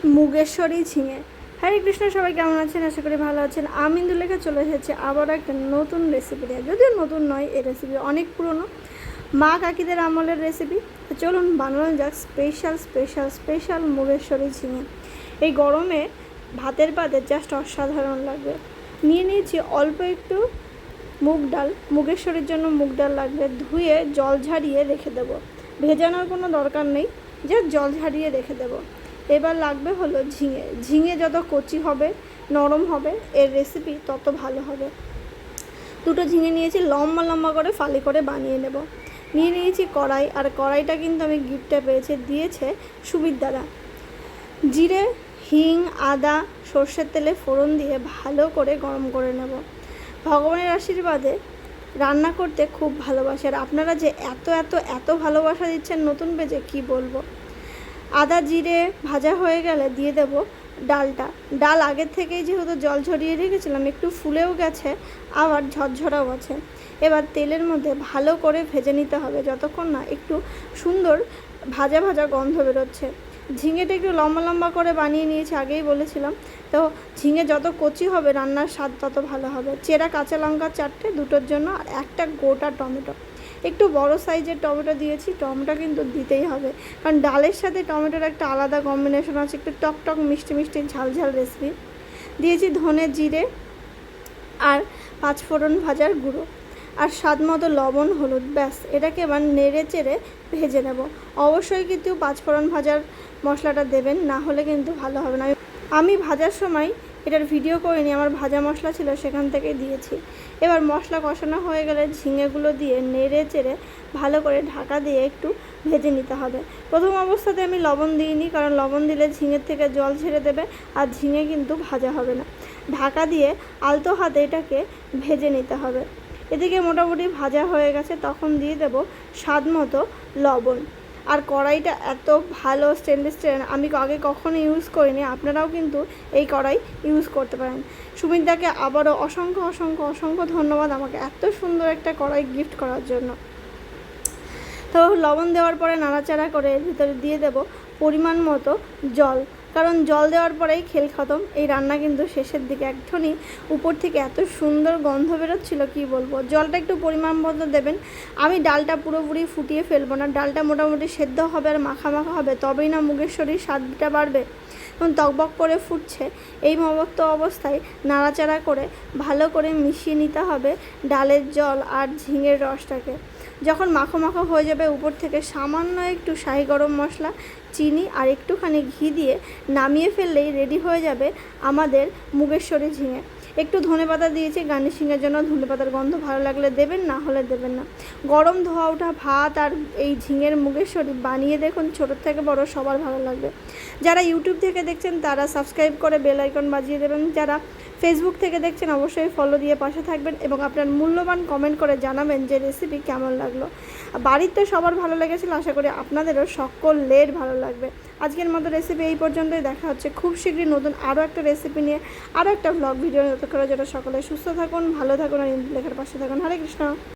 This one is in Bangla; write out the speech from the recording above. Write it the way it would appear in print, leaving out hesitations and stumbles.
মুগেশ্বরী ঝিঙে। হরে কৃষ্ণ, সবাই কেমন আছেন? আশা করি ভালো আছেন। আমি ইন্দুলেখা চলে এসেছি আবার একটা নতুন রেসিপি নিয়ে। যদিও নতুন নয়, এই রেসিপি অনেক পুরনো, মা কাকিদের আমলের রেসিপি। তো চলুন বানানো যাক স্পেশাল স্পেশাল স্পেশাল মুগেশ্বরী ঝিঙে। এই গরমে ভাতের পাতে জাস্ট অসাধারণ লাগবে। নিয়ে নিয়েছি অল্প একটু মুগ ডাল। মুগেশ্বরীর জন্য মুগ ডাল লাগবে। ধুয়ে জল ঝারিয়ে রেখে দেবো। ভেজানোর কোনো দরকার নেই, জাস্ট জল ঝারিয়ে রেখে দেবো। এবার লাগবে হলো ঝিঙে। ঝিঙে যত কচি হবে, নরম হবে, এর রেসিপি তত ভালো হবে। দুটো ঝিঙে নিয়েছি, লম্বা লম্বা করে ফালি করে বানিয়ে নেব। নিয়ে নিয়েছি কড়াই, আর কড়াইটা কিন্তু আমি গিফটে পেয়েছি, দিয়েছে সুবির দ্বারা। জিরে, হিং, আদা, সর্ষের তেলে ফোড়ন দিয়ে ভালো করে গরম করে নেব। ভগবানের আশীর্বাদে রান্না করতে খুব ভালোবাসে, আর আপনারা যে এত এত এত ভালোবাসা দিচ্ছেন নতুন পেজে কী বলবো। আদা জিরে ভাজা হয়ে গেলে দিয়ে দেব ডালটা। ডাল আগের থেকেই যেহেতু জল ঝরিয়ে রেখেছিলাম, একটু ফুলেও গেছে, আবার ঝরঝরাও আছে। এবার তেলের মধ্যে ভালো করে ভেজে নিতে হবে, যতক্ষণ না একটু সুন্দর ভাজা ভাজা গন্ধ বেরোচ্ছে। ঝিঙেটা একটু লম্বা লম্বা করে বানিয়ে নিয়েছি, আগেই বলেছিলাম। তো ঝিঙে যত কচি হবে রান্নার স্বাদ তত ভালো হবে। চেরা কাঁচা লঙ্কা 4টে, দুটোর জন্য, আর একটা গোটা টমেটো। একটু বড় সাইজের টমেটো দিয়েছি, টমেটো কিন্তু দিতেই হবে, কারণ ডালের সাথে টমেটোর একটা আলাদা কম্বিনেশন আছে, একটু টক টক মিষ্টি মিষ্টি ঝাল ঝাল রেসিপি। দিয়েছি ধনে জিরে আর 5 ফোড়ন ভাজার গুঁড়ো, আর স্বাদ মতো লবণ, হলুদ। ব্যাস, এটাকে এবার নেড়ে চেড়ে ভেজে নেব। অবশ্যই কিন্তু 5 ফোড়ন ভাজার মশলাটা দেবেন, না হলে কিন্তু ভালো হবে না। আমি ভাজার সময় এটার ভিডিও করিনি, আমার ভাজা মশলা ছিল সেখান থেকেই দিয়েছি। এবার মশলা কষানো হয়ে গেলে ঝিঙেগুলো দিয়ে নেড়ে চেড়ে ভালো করে ঢাকা দিয়ে একটু ভেজে নিতে হবে। প্রথম অবস্থাতে আমি লবণ দিইনি, কারণ লবণ দিলে ঝিঙের থেকে জল ছেড়ে দেবে, আর ঝিঙে কিন্তু ভাজা হবে না। ঢাকা দিয়ে আলতো হাতে এটাকে ভেজে নিতে হবে। এদিকে মোটামুটি ভাজা হয়ে গেছে, তখন দিয়ে দেব স্বাদ মতো লবণ। আর কড়াইটা এত ভালো স্টেনলেস স্টিল, আমি আগে কখনো ইউজ করিনি, আপনারাও কিন্তু এই কড়াই ইউজ করতে পারেন। সুমিতদাকে আবারও অসংখ্য অসংখ্য অসংখ্য ধন্যবাদ আমাকে এত সুন্দর একটা কড়াই গিফট করার জন্য। তো লবণ দেওয়ার পরে নাড়াচাড়া করে এর ভিতরে দিয়ে দেব পরিমাণ মতো জল, কারণ জল দেওয়ার পরেই খেল খতম। এই রান্না কিন্তু শেষের দিকে একটুখানি উপর থেকে এত সুন্দর গন্ধ বেরোচ্ছিলো কী বলবো। জলটা একটু পরিমাণ মতো দেবেন। আমি ডালটা পুরোপুরি ফুটিয়ে ফেলবো না, ডালটা মোটামুটি সেদ্ধ হবে আর মাখা মাখা হবে, তবেই না মুগেশ্বরীর স্বাদটা বাড়বে। এবং টকবক করে ফুটছে, এই মতো অবস্থায় নাড়াচাড়া করে ভালো করে মিশিয়ে নিতে হবে ডালের জল আর ঝিঙের রসটাকে। যখন মাখো মাখো হয়ে যাবে, উপর থেকে সামান্য একটু শাহি গরম মশলা, চিনি আর একটুখানি ঘি দিয়ে নামিয়ে ফেললেই রেডি হয়ে যাবে আমাদের মুগেশ্বরী ঝিঙে। একটু ধনেপাতা দিয়েছি গার্নিশিংয়ের জন্য, ধনেপাতার গন্ধ ভালো লাগলে দেবেন, না হলে দেবেন না। গরম ধোয়া ওঠা ভাত আর এই ঝিঙের মুগেশ্বরী বানিয়ে দেখুন, ছোটোর থেকে বড় সবার ভালো লাগবে। যারা ইউটিউব থেকে দেখছেন তারা সাবস্ক্রাইব করে বেল আইকন বাজিয়ে দেবেন, যারা ফেসবুক থেকে দেখছেন অবশ্যই ফলো দিয়ে পাশে থাকবেন, এবং আপনার মূল্যবান কমেন্ট করে জানাবেন যে রেসিপি কেমন লাগলো। বাড়িতে সবার ভালো লেগেছিল, আশা করি আপনাদেরও সকলের ভালো লাগবে। আজকের মতো রেসিপি এই পর্যন্তই, দেখা হচ্ছে খুব শীঘ্রই নতুন আরও একটা রেসিপি নিয়ে, আরও একটা ব্লগ ভিডিও। ততক্ষণ যেটা সকলে সুস্থ থাকুন, ভালো থাকুন, আর ইন্দুলেখার পাশে থাকুন। হরে কৃষ্ণ।